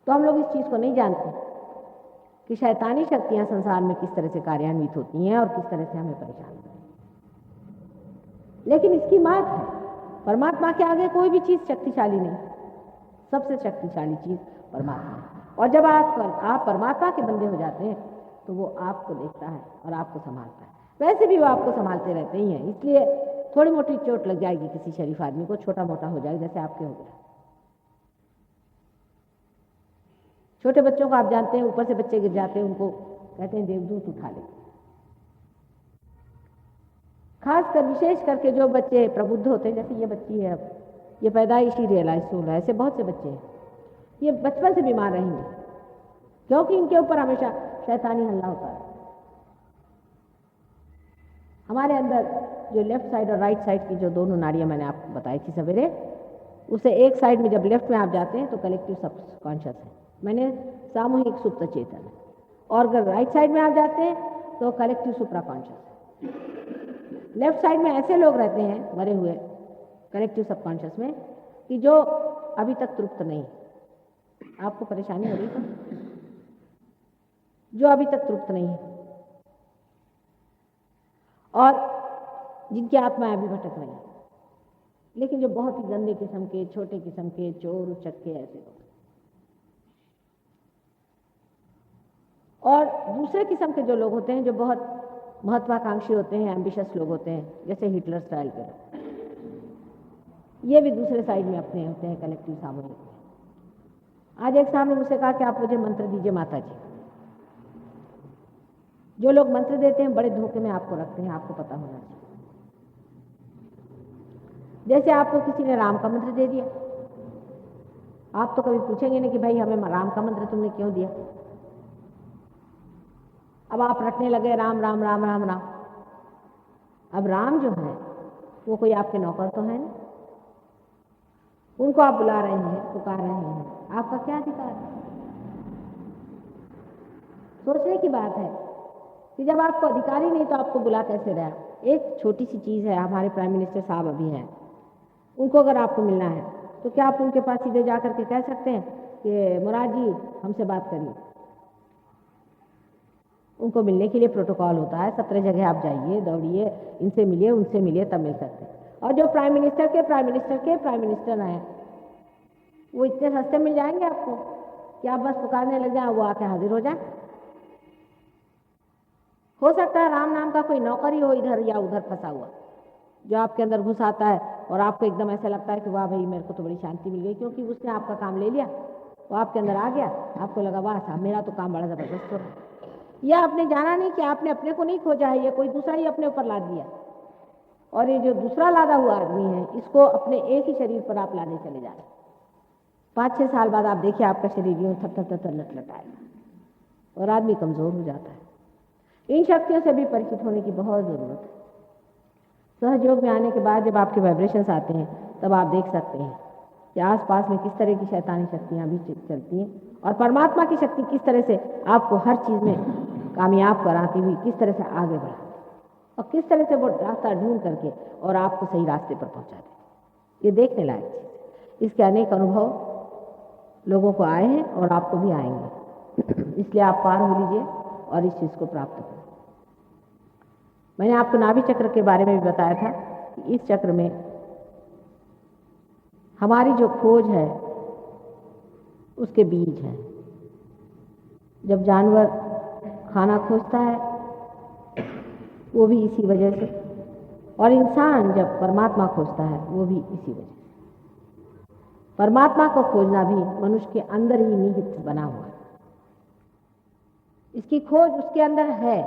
तो हम लोग इस चीज़ को नहीं जानते कि शैतानी शक्तियाँ संसार में किस तरह से कार्यान्वित होती हैं और किस तरह से हमें परेशान करती हैं। लेकिन इसकी मात है, परमात्मा के आगे कोई भी चीज़ शक्तिशाली नहीं, सबसे शक्तिशाली चीज़ परमात्मा है। और जब आप परमात्मा के बंदे हो जाते हैं तो वो आपको देखता है और आपको संभालता है। वैसे भी वो आपको संभालते रहते ही हैं, इसलिए थोड़ी मोटी चोट लग जाएगी किसी शरीफ आदमी को, छोटा मोटा हो जाएगा जैसे आपके हो गया। छोटे बच्चों को आप जानते हैं, ऊपर से बच्चे गिर जाते हैं, उनको कहते हैं देवदूत उठा ले। खासकर विशेष करके जो बच्चे प्रबुद्ध होते हैं, जैसे ये बच्ची है, अब ये पैदाइशी रियलाइज हो रहा है, ऐसे बहुत से बच्चे हैं, ये बचपन से बीमार रहेंगे क्योंकि इनके ऊपर हमेशा शैतानी हल्ला होता है। हमारे अंदर जो लेफ्ट साइड और राइट साइड की जो दोनों नाड़ियां मैंने आपको बताई थी सवेरे, उसे एक साइड में जब लेफ्ट में आप जाते हैं तो कलेक्टिव सबकॉन्शियस है, मैंने सामूहिक सुप्त चेतन है, और अगर राइट साइड में आप जाते हैं तो कलेक्टिव सुप्रा कॉन्शियस है। लेफ्ट साइड में ऐसे लोग रहते हैं मरे हुए कलेक्टिव सबकॉन्शियस में कि जो अभी तक तृप्त नहीं। आपको परेशानी हो रही है, जो अभी तक तृप्त नहीं है और जिनकी आत्माएं अभी भटक रही हैं, लेकिन जो बहुत ही गंदे किस्म के, छोटे किस्म के, चोर उचक्के ऐसे लोग। और दूसरे किस्म के जो लोग होते हैं जो बहुत महत्वाकांक्षी होते हैं, एम्बिशियस लोग होते हैं, जैसे हिटलर स्टाइल के लोग, ये भी दूसरे साइड में अपने होते हैं कलेक्टिव सामूहिक में। आज एक साहब ने मुझसे कहा कि आप मुझे मंत्र दीजिए माता जी। जो लोग मंत्र देते हैं बड़े धोखे में आपको रखते हैं, आपको पता होना चाहिए। जैसे आपको किसी ने राम का मंत्र दे दिया, आप तो कभी पूछेंगे नहीं कि भाई हमें राम का मंत्र तुमने क्यों दिया। अब आप रटने लगे राम राम राम राम राम। अब राम जो है वो कोई आपके नौकर तो है नहीं, उनको आप बुला रहे हैं, पुकार रहे हैं, आपका क्या अधिकार है। सोचने की बात है कि जब आपको अधिकार ही नहीं तो आपको बुला कैसे रहा। एक छोटी सी चीज़ है, हमारे प्राइम मिनिस्टर साहब अभी हैं, उनको अगर आपको मिलना है तो क्या आप उनके पास सीधे जा करके कह सकते हैं कि मुराद जी हमसे बात करिए। उनको मिलने के लिए प्रोटोकॉल होता है, 17 जगह आप जाइए, दौड़िए, इनसे मिलिए, उनसे मिलिए, तब मिल सकते हैं। और जो प्राइम मिनिस्टर हैं वो इतने सस्ते मिल जाएंगे आपको कि आप बस पुकारने लग जाए, वो आके हाजिर हो जाए। हो सकता है राम नाम का कोई नौकर ही हो इधर या उधर फंसा हुआ, जो आपके अंदर घुस आता है और आपको एकदम ऐसा लगता है कि वाह भाई मेरे को तो बड़ी शांति मिल गई, क्योंकि उसने आपका काम ले लिया, वो आपके अंदर आ गया, आपको लगा वाह साहब मेरा तो काम बड़ा ज़बरदस्त हो रहा है। या आपने जाना नहीं कि आपने अपने को नहीं खोजा है, ये कोई दूसरा ही अपने ऊपर लाद दिया, और ये जो दूसरा लादा हुआ आदमी है इसको अपने एक ही शरीर पर आप लाने चले जा रहे हैं। 5-6 साल बाद आप देखिए आपका शरीर यूँ थर लटलटाएगा और आदमी कमज़ोर हो जाता है। इन शक्तियों से भी परिचित होने की बहुत ज़रूरत है। सहयोग में आने के बाद जब आपके वाइब्रेशंस आते हैं तब आप देख सकते हैं कि आसपास में किस तरह की शैतानी शक्तियाँ भी चलती हैं और परमात्मा की शक्ति किस तरह से आपको हर चीज़ में कामयाब कराती हुई किस तरह से आगे बढ़ाती और किस तरह से वो रास्ता ढूंढ करके और आपको सही रास्ते पर पहुँचा देती। ये देखने लायक चीज़ है। इसके अनेक अनुभव लोगों को आए हैं और आपको भी आएंगे, इसलिए आप पार हो लीजिए और इस चीज़ को प्राप्त करें। मैंने आपको नाभि चक्र के बारे में भी बताया था कि इस चक्र में हमारी जो खोज है उसके बीज हैं। जब जानवर खाना खोजता है वो भी इसी वजह से, और इंसान जब परमात्मा खोजता है वो भी इसी वजह से। परमात्मा को खोजना भी मनुष्य के अंदर ही निहित बना हुआ है। इसकी खोज उसके अंदर है,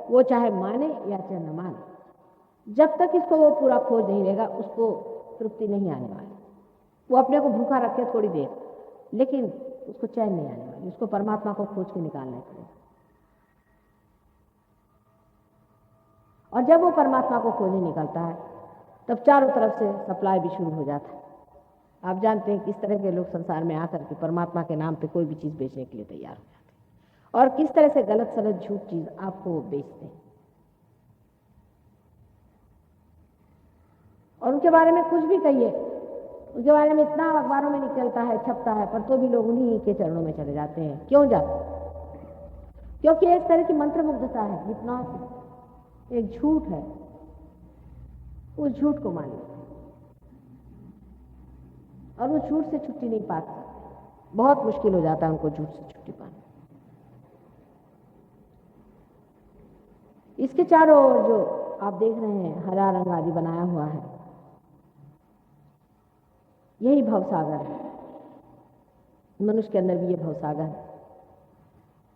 वो चाहे माने या चाहे न माने। जब तक इसको वो पूरा खोज नहीं लेगा उसको तृप्ति नहीं आने वाली। वो अपने को भूखा रखे थोड़ी देर, लेकिन उसको चैन नहीं आने वाली। उसको परमात्मा को खोज के निकालना पड़ेगा। और जब वो परमात्मा को खोजने निकलता है तब चारों तरफ से सप्लाई भी शुरू हो जाता है। आप जानते हैं किस तरह के लोग संसार में आकर के परमात्मा के नाम पे कोई भी चीज़ बेचने के लिए तैयार हो जाते हैं और किस तरह से गलत सलत झूठ चीज़ आपको वो बेचते हैं और उनके बारे में कुछ भी कहिए उसके बारे में इतना अखबारों में निकलता है, छपता है, पर तो भी लोग उन्हीं के चरणों में चले जाते हैं। क्यों जाते? क्योंकि एक तरह की मंत्रमुग्धता है, हिप्नोसिस, एक झूठ है, उस झूठ को मान लेते और उस झूठ से छुट्टी नहीं पाते। बहुत मुश्किल हो जाता है उनको झूठ से छुट्टी पाना। इसके चारों ओर जो आप देख रहे हैं हरा रंग आदि बनाया हुआ है, यही भवसागर है। मनुष्य के अंदर भी ये भवसागर है।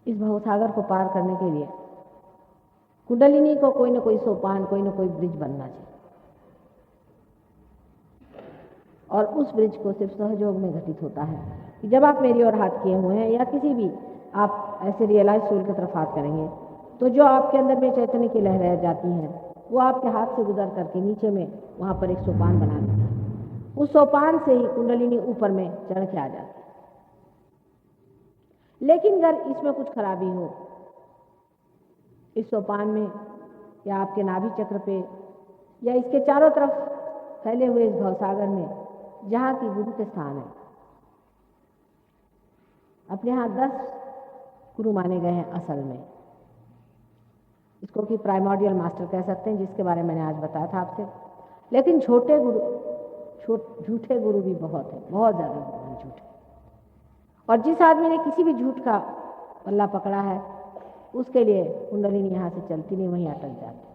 इस भवसागर को पार करने के लिए कुंडलिनी को कोई न कोई सोपान, कोई न कोई ब्रिज बनना चाहिए, और उस ब्रिज को सिर्फ सहयोग में घटित होता है कि जब आप मेरी ओर हाथ किए हुए हैं या किसी भी आप ऐसे रियलाइज सोल की तरफ हाथ करेंगे, तो जो आपके अंदर में चैतन्य की लहरें जाती हैं वो आपके हाथ से गुजर करके नीचे में वहाँ पर एक सोपान बना देती है। उस सोपान से ही कुंडलिनी ऊपर में चढ़ के आ जाती है। लेकिन अगर इसमें कुछ खराबी हो, इस सोपान में या आपके नाभि चक्र पे या इसके चारों तरफ फैले हुए इस भवसागर में, जहाँ की गुरु के स्थान है, अपने यहाँ 10 गुरु माने गए हैं असल में। इसको कि प्राइमोर्डियल मास्टर कह सकते हैं, जिसके बारे में मैंने आज बताया था आपसे। लेकिन झूठे गुरु भी बहुत है, बहुत ज़्यादा गुरु हैं झूठे। और जिस आदमी ने किसी भी झूठ का पल्ला पकड़ा है, उसके लिए कुंडलिनी यहाँ से चलती नहीं, वहीं अटक जाती।